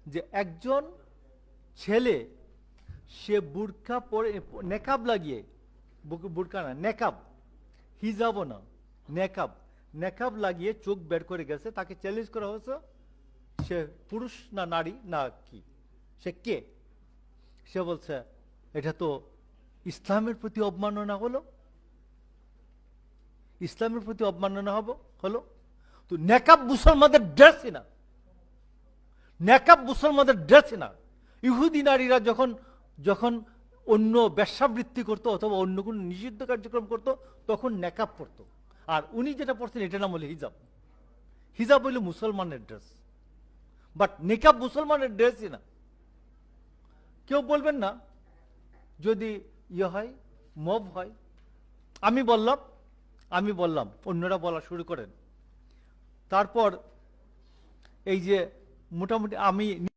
যে একজন ছেলে সে বুরকা পরে নেকাব লাগিয়ে, বুরকা না নেকাব, হিজাবও না, নেকাব, নেকাব লাগিয়ে চোখ বের করে গেছে, তাকে চ্যালেঞ্জ করা হয়েছে সে পুরুষ না নারী না কি, সে কে? সে বলছে এটা তো ইসলামের প্রতি অবমাননা হলো, ইসলামের প্রতি অবমাননা হলো। তো নেকাব মুসলমানদের ড্রেসই না, নেকাব মুসলমানদের ড্রেসই না। ইহুদি নারীরা যখন যখন অন্য ব্যবসাবৃত্তি করতো অথবা অন্য কোনো নিষিদ্ধ কার্যক্রম করতো তখন নেকাব পরতো, আর উনি যেটা পড়ছেন এটার নাম হলো হিজাব। হিজাব হইল মুসলমানের ড্রেস, বাট নেকাব মুসলমানের ড্রেসই না। কেউ বলবেন না যদি ইয়ে হয়, মব হয়। আমি বললাম অন্যরা বলা শুরু করেন। তারপর এই যে মোটামুটি আমি